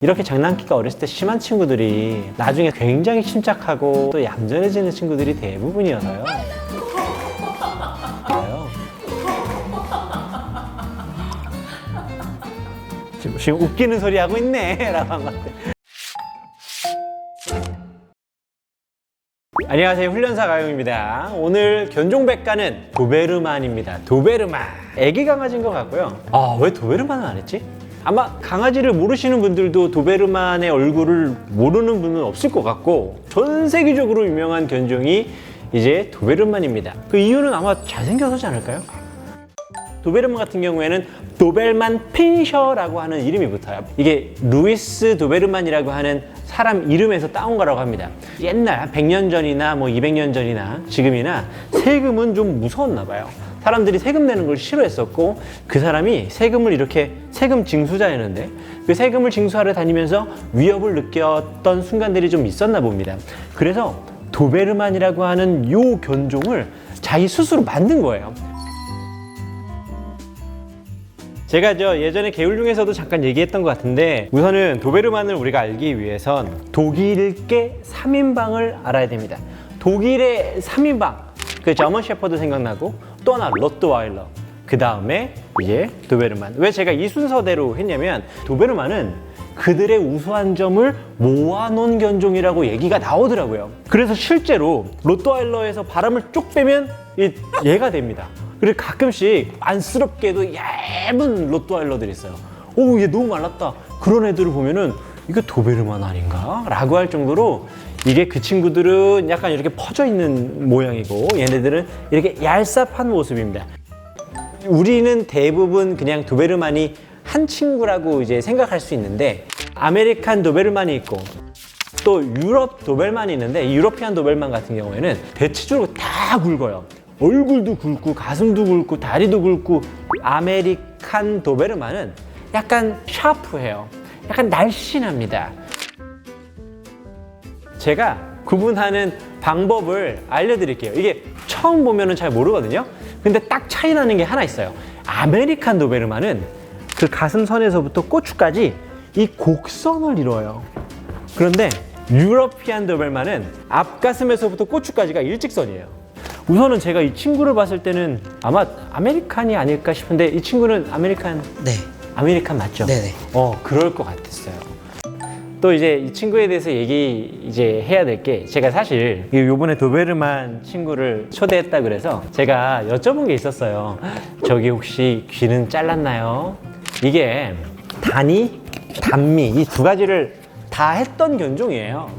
이렇게 장난기가 어렸을 때 심한 친구들이 나중에 굉장히 침착하고 또 얌전해지는 친구들이 대부분이어서요. 지금 웃기는 소리 하고 있네 라고 한 것 같아. 안녕하세요, 훈련사 가용입니다. 오늘 견종백과는 도베르만입니다. 도베르만. 애기 강아지인 것 같고요. 왜 도베르만은 안 했지? 아마 강아지를 모르시는 분들도 도베르만의 얼굴을 모르는 분은 없을 것 같고, 전 세계적으로 유명한 견종이 이제 도베르만입니다. 그 이유는 아마 잘생겨서지 않을까요? 도베르만 같은 경우에는 도벨만 핀셔라고 하는 이름이 붙어요. 이게 루이스 도베르만이라고 하는 사람 이름에서 따온 거라고 합니다. 옛날 100년 전이나 뭐 200년 전이나 지금이나 세금은 좀 무서웠나 봐요. 사람들이 세금 내는 걸 싫어했었고, 그 사람이 세금을 이렇게 세금 징수자였는데 그 세금을 징수하러 다니면서 위협을 느꼈던 순간들이 좀 있었나 봅니다. 그래서 도베르만이라고 하는 요 견종을 자기 스스로 만든 거예요. 제가 예전에 개울 중에서도 잠깐 얘기했던 것 같은데, 우선은 도베르만을 우리가 알기 위해선 독일계 3인방을 알아야 됩니다. 독일의 3인방, 그 저먼 셰퍼드 생각나고 또 하나 로트와일러, 그 다음에 이제 도베르만. 왜 제가 이 순서대로 했냐면, 도베르만은 그들의 우수한 점을 모아놓은 견종이라고 얘기가 나오더라고요. 그래서 실제로 로트와일러에서 바람을 쭉 빼면 얘가 됩니다. 그리고 가끔씩 안쓰럽게도 얇은 로트와일러들이 있어요. 얘 너무 말랐다. 그런 애들을 보면은 이거 도베르만 아닌가? 라고 할 정도로, 이게 그 친구들은 약간 이렇게 퍼져 있는 모양이고, 얘네들은 이렇게 얄쌉한 모습입니다. 우리는 대부분 그냥 도베르만이 한 친구라고 이제 생각할 수 있는데, 아메리칸 도베르만이 있고 또 유럽 도벨만이 있는데, 이 유러피안 도벨만 같은 경우에는 대체적으로 다 굵어요. 얼굴도 굵고 가슴도 굵고 다리도 굵고. 아메리칸 도베르만은 약간 샤프해요. 약간 날씬합니다. 제가 구분하는 방법을 알려드릴게요. 이게 처음 보면은 잘 모르거든요. 근데 딱 차이 나는 게 하나 있어요. 아메리칸 도베르만은 그 가슴선에서부터 꼬추까지 이 곡선을 이루어요. 그런데 유러피안 도벨만은 앞가슴에서부터 꼬추까지가 일직선이에요. 우선은 제가 이 친구를 봤을 때는 아마 아메리칸이 아닐까 싶은데, 이 친구는 아메리칸? 네. 아메리칸 맞죠? 네네. 그럴 것 같았어요. 또 이제 이 친구에 대해서 이제 해야 될 게, 제가 사실 요번에 도베르만 친구를 초대했다 그래서 제가 여쭤본 게 있었어요. 저기 혹시 귀는 잘랐나요? 이게 단이, 단미, 이 두 가지를 다 했던 견종이에요.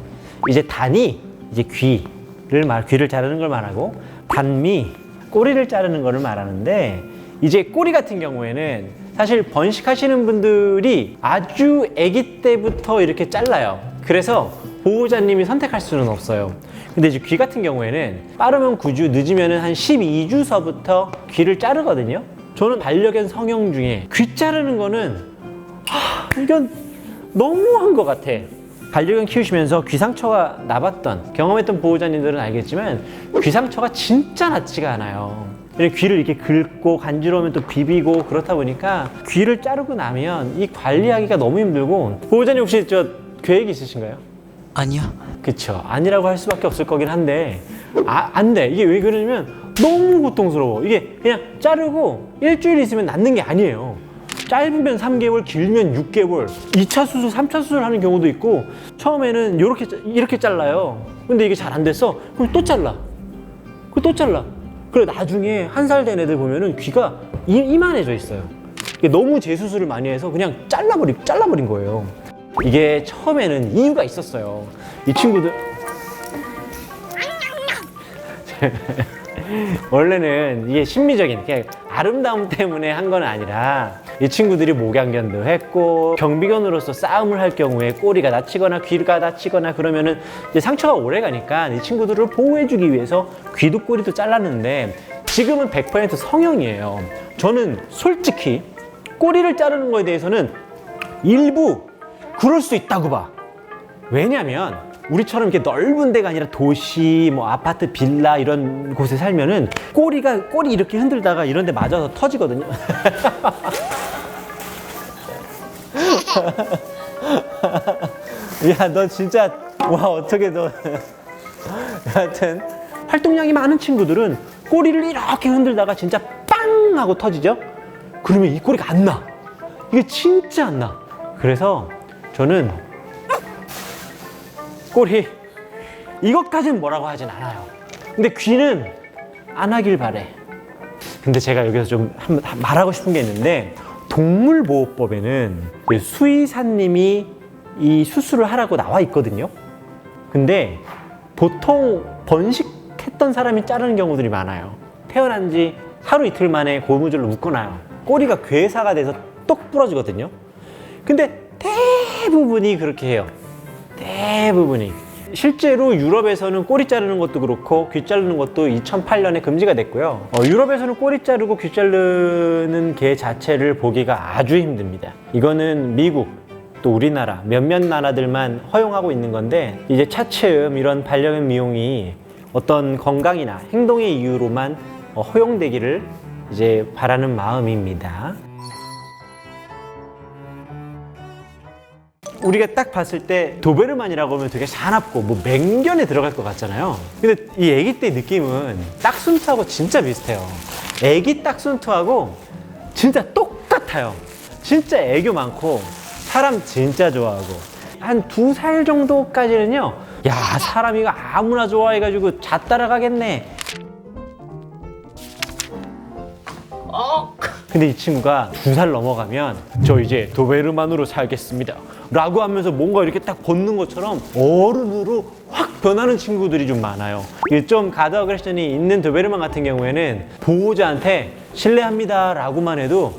이제 단이 이제 귀를 자르는 걸 말하고, 단미, 꼬리를 자르는 거를 말하는데, 이제 꼬리 같은 경우에는 사실 번식하시는 분들이 아주 아기 때부터 이렇게 잘라요. 그래서 보호자님이 선택할 수는 없어요. 근데 이제 귀 같은 경우에는 빠르면 9주, 늦으면 한 12주서부터 귀를 자르거든요. 저는 반려견 성형 중에 귀 자르는 거는 이건 너무한 것 같아. 반려견 키우시면서 귀상처가 나봤던, 경험했던 보호자님들은 알겠지만 귀상처가 진짜 낫지가 않아요. 귀를 이렇게 긁고 간지러우면 또 비비고, 그렇다 보니까 귀를 자르고 나면 이 관리하기가 너무 힘들고. 보호자님 혹시 계획 있으신가요? 아니요. 그쵸, 아니라고 할 수밖에 없을 거긴 한데, 안 돼. 이게 왜 그러냐면 너무 고통스러워. 이게 그냥 자르고 일주일 있으면 낫는 게 아니에요. 짧으면 3개월, 길면 6개월, 2차 수술, 3차 수술 하는 경우도 있고, 처음에는 이렇게 잘라요. 근데 이게 잘 안 됐어. 그럼 또 잘라. 또 잘라. 그래, 나중에 1살 된 애들 보면은 귀가 이만해져 있어요. 너무 재수술을 많이 해서 그냥 잘라버린 거예요. 이게 처음에는 이유가 있었어요. 이 친구들 원래는 이게 심미적인, 그냥 아름다움 때문에 한 건 아니라, 이 친구들이 목양견도 했고 경비견으로서 싸움을 할 경우에 꼬리가 다치거나 귀가 다치거나 그러면은 이제 상처가 오래 가니까 이 친구들을 보호해주기 위해서 귀도 꼬리도 잘랐는데, 지금은 100% 성형이에요. 저는 솔직히 꼬리를 자르는 거에 대해서는 일부 그럴 수 있다고 봐. 왜냐면 우리처럼 이렇게 넓은 데가 아니라 도시, 아파트, 빌라 이런 곳에 살면은 꼬리 이렇게 흔들다가 이런 데 맞아서 터지거든요. 야, 너 진짜, 와, 어떻게 너. 여하튼, 활동량이 많은 친구들은 꼬리를 이렇게 흔들다가 진짜 빵! 하고 터지죠? 그러면 이 꼬리가 안 나. 이게 진짜 안 나. 그래서 저는 꼬리, 이것까지는 뭐라고 하진 않아요. 근데 귀는 안 하길 바래. 근데 제가 여기서 좀 말하고 싶은 게 있는데, 동물보호법에는 수의사님이 이 수술을 하라고 나와 있거든요. 근데 보통 번식했던 사람이 자르는 경우들이 많아요. 태어난 지 하루 이틀 만에 고무줄로 묶어놔요. 꼬리가 괴사가 돼서 똑 부러지거든요. 근데 대부분이 그렇게 해요. 대부분이. 실제로 유럽에서는 꼬리 자르는 것도 그렇고 귀 자르는 것도 2008년에 금지가 됐고요. 유럽에서는 꼬리 자르고 귀 자르는 개 자체를 보기가 아주 힘듭니다. 이거는 미국, 또 우리나라 몇몇 나라들만 허용하고 있는 건데, 이제 차츰 이런 반려견 미용이 어떤 건강이나 행동의 이유로만 허용되기를 이제 바라는 마음입니다. 우리가 딱 봤을 때 도베르만이라고 하면 되게 사납고 뭐 맹견에 들어갈 것 같잖아요. 근데 이 아기 때 느낌은 딱순투하고 진짜 비슷해요. 아기 딱순투하고 진짜 똑같아요. 진짜 애교 많고 사람 진짜 좋아하고, 한 2살 정도까지는요, 야, 사람 이거 아무나 좋아해가지고 잣 따라가겠네. 근데 이 친구가 2살 넘어가면 저 이제 도베르만으로 살겠습니다 라고 하면서 뭔가 이렇게 딱 벗는 것처럼 어른으로 확 변하는 친구들이 좀 많아요. 좀 가드 어그레션이 있는 도베르만 같은 경우에는 보호자한테 실례합니다 라고만 해도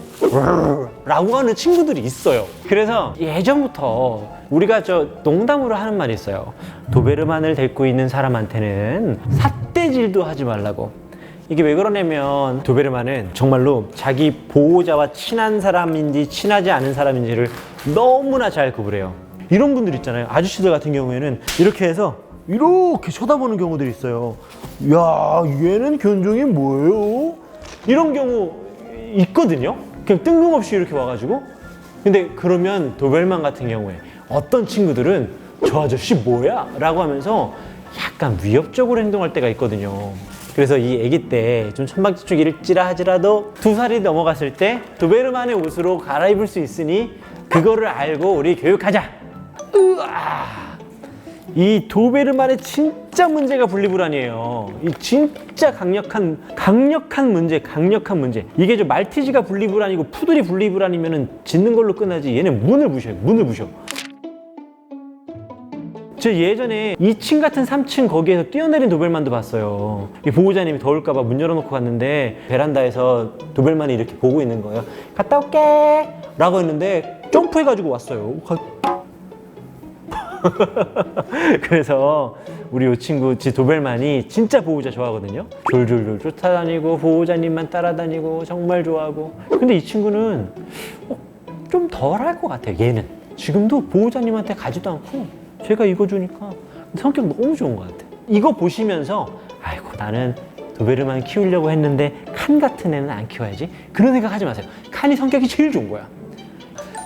라고 하는 친구들이 있어요. 그래서 예전부터 우리가 저 농담으로 하는 말이 있어요. 도베르만을 데리고 있는 사람한테는 삿대질도 하지 말라고. 이게 왜 그러냐면, 도베르만은 정말로 자기 보호자와 친한 사람인지 친하지 않은 사람인지를 너무나 잘 구분해요. 이런 분들 있잖아요. 아저씨들 같은 경우에는 이렇게 해서 이렇게 쳐다보는 경우들이 있어요. 야, 얘는 견종이 뭐예요? 이런 경우 있거든요. 그냥 뜬금없이 이렇게 와가지고. 근데 그러면 도베르만 같은 경우에 어떤 친구들은 저 아저씨 뭐야? 라고 하면서 약간 위협적으로 행동할 때가 있거든요. 그래서 이 아기 때 좀 천박지축일지라 하지라도 2살이 넘어갔을 때 도베르만의 옷으로 갈아입을 수 있으니 그거를 알고 우리 교육하자. 으아! 이 도베르만의 진짜 문제가 분리불안이에요. 이 진짜 강력한 문제. 이게 저 말티즈가 분리불안이고 푸들이 분리불안이면은 짖는 걸로 끝나지, 얘는 문을 부셔요. 문을 부셔. 저 예전에 2층 같은 3층 거기에서 뛰어내린 도벨만도 봤어요. 이 보호자님이 더울까봐 문 열어놓고 갔는데 베란다에서 도벨만이 이렇게 보고 있는 거예요. 갔다 올게 라고 했는데 점프해가지고 왔어요. 그래서 우리 이 친구 도벨만이 진짜 보호자 좋아하거든요. 졸졸졸 쫓아다니고 보호자님만 따라다니고 정말 좋아하고. 근데 이 친구는 좀 덜할 것 같아요. 얘는 지금도 보호자님한테 가지도 않고 제가 이거 주니까 성격 너무 좋은 것 같아요. 이거 보시면서 아이고, 나는 도베르만 키우려고 했는데 칸 같은 애는 안 키워야지, 그런 생각 하지 마세요. 칸이 성격이 제일 좋은 거야.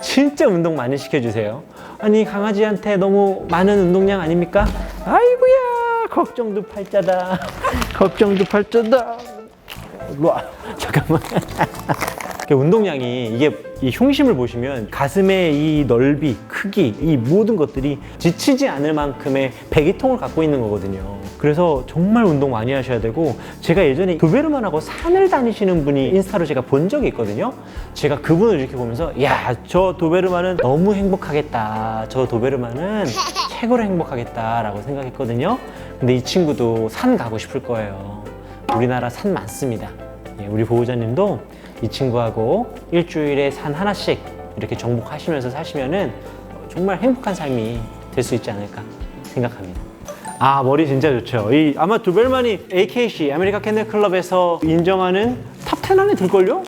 진짜 운동 많이 시켜주세요. 아니, 강아지한테 너무 많은 운동량 아닙니까? 아이고야, 걱정도 팔자다. 걱정도 팔자다. 일로 와. 잠깐만. 운동량이, 이게 이 흉심을 보시면 가슴의 이 넓이, 크기, 이 모든 것들이 지치지 않을 만큼의 배기통을 갖고 있는 거거든요. 그래서 정말 운동 많이 하셔야 되고, 제가 예전에 도베르만하고 산을 다니시는 분이 인스타로 제가 본 적이 있거든요. 제가 그분을 이렇게 보면서, 야, 저 도베르만은 너무 행복하겠다. 저 도베르만은 최고로 행복하겠다 라고 생각했거든요. 근데 이 친구도 산 가고 싶을 거예요. 우리나라 산 많습니다. 우리 보호자님도 이 친구하고 일주일에 산 하나씩 이렇게 정복하시면서 사시면은 정말 행복한 삶이 될 수 있지 않을까 생각합니다. 아, 머리 진짜 좋죠. 아마 도벨만이 AKC, 아메리칸 캔넬 클럽에서 인정하는 탑 10 안에 들걸요?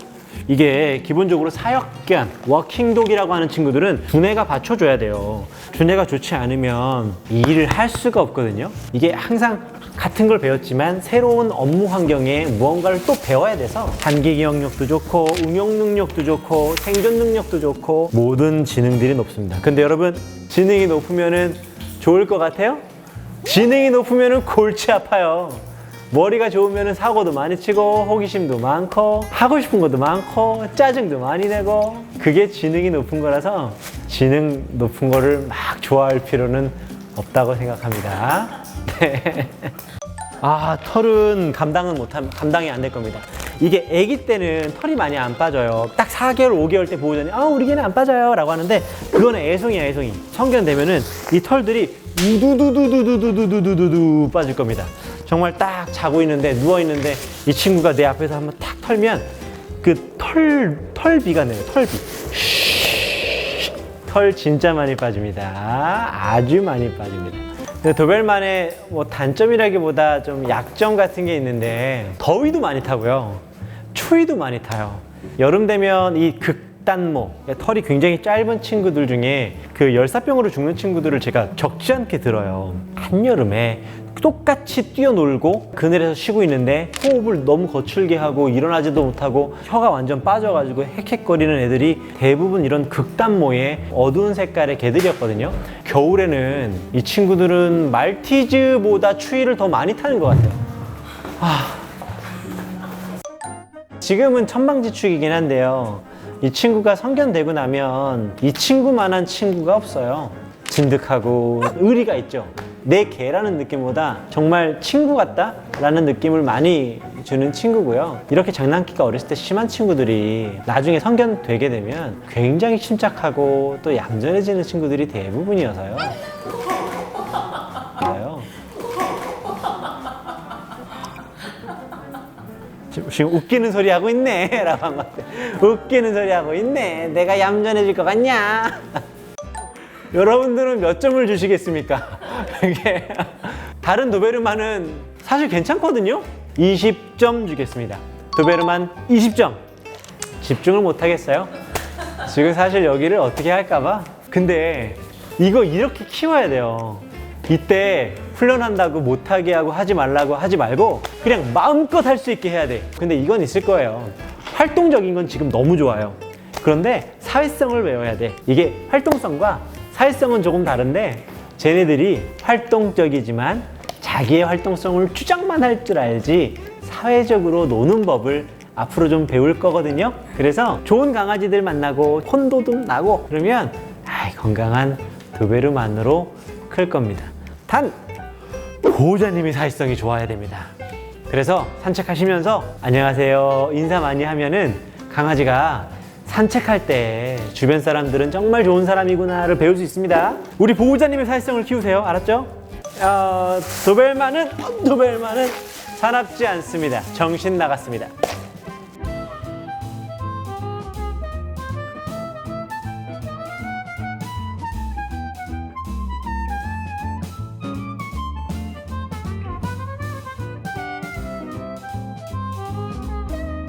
이게 기본적으로 사역견, 워킹독이라고 하는 친구들은 두뇌가 받쳐줘야 돼요. 두뇌가 좋지 않으면 이 일을 할 수가 없거든요. 이게 항상 같은 걸 배웠지만 새로운 업무 환경에 무언가를 또 배워야 돼서 단기 기억력도 좋고 응용 능력도 좋고 생존 능력도 좋고 모든 지능들이 높습니다. 근데 여러분, 지능이 높으면은 좋을 것 같아요? 지능이 높으면 골치 아파요. 머리가 좋으면 사고도 많이 치고 호기심도 많고 하고 싶은 것도 많고 짜증도 많이 내고 그게 지능이 높은 거라서 지능 높은 거를 막 좋아할 필요는 없다고 생각합니다. 네. 아, 털은 감당이 안 될 겁니다. 이게 아기 때는 털이 많이 안 빠져요. 딱 4개월, 5개월 때 보호자님, 우리 개는 안 빠져요 라고 하는데 그거는 애송이야, 애송이. 성견 되면은 이 털들이 우두두두두두두두두두 빠질 겁니다. 정말 딱 자고 있는데, 누워 있는데 이 친구가 내 앞에서 한번 탁 털면 그 털비가 나요, 털비. 털 진짜 많이 빠집니다. 아주 많이 빠집니다. 도벨만의 뭐 단점이라기보다 좀 약점 같은 게 있는데 더위도 많이 타고요. 추위도 많이 타요. 여름 되면 이 극단모, 털이 굉장히 짧은 친구들 중에 그 열사병으로 죽는 친구들을 제가 적지 않게 들어요. 한여름에 똑같이 뛰어놀고 그늘에서 쉬고 있는데 호흡을 너무 거칠게 하고 일어나지도 못하고 혀가 완전 빠져가지고 헥헥거리는 애들이 대부분 이런 극단모의 어두운 색깔의 개들이었거든요. 겨울에는 이 친구들은 말티즈보다 추위를 더 많이 타는 것 같아요. 지금은 천방지축이긴 한데요. 이 친구가 성견되고 나면 이 친구만한 친구가 없어요. 진득하고 의리가 있죠. 내 개라는 느낌보다 정말 친구 같다 라는 느낌을 많이 주는 친구고요. 이렇게 장난기가 어렸을 때 심한 친구들이 나중에 성견되게 되면 굉장히 침착하고 또 얌전해지는 친구들이 대부분이어서요. 지금 웃기는 소리 하고 있네 라고 한 것 같아. 웃기는 소리 하고 있네. 내가 얌전해질 것 같냐? 여러분들은 몇 점을 주시겠습니까? 이게 다른 도베르만은 사실 괜찮거든요. 20점 주겠습니다. 도베르만 20점. 집중을 못 하겠어요. 지금 사실 여기를 어떻게 할까봐. 근데 이거 이렇게 키워야 돼요. 이때 훈련한다고 못하게 하고 하지 말라고 하지 말고 그냥 마음껏 할 수 있게 해야 돼. 근데 이건 있을 거예요. 활동적인 건 지금 너무 좋아요. 그런데 사회성을 배워야 돼. 이게 활동성과 사회성은 조금 다른데 쟤네들이 활동적이지만 자기의 활동성을 주장만 할 줄 알지 사회적으로 노는 법을 앞으로 좀 배울 거거든요. 그래서 좋은 강아지들 만나고 혼도도 나고 그러면 건강한 도베르만으로 클 겁니다. 단 보호자님이 사회성이 좋아야 됩니다. 그래서 산책하시면서 안녕하세요 인사 많이 하면은 강아지가 산책할 때 주변 사람들은 정말 좋은 사람이구나를 배울 수 있습니다. 우리 보호자님의 사회성을 키우세요. 알았죠? 도벨만은 사납지 않습니다. 정신 나갔습니다.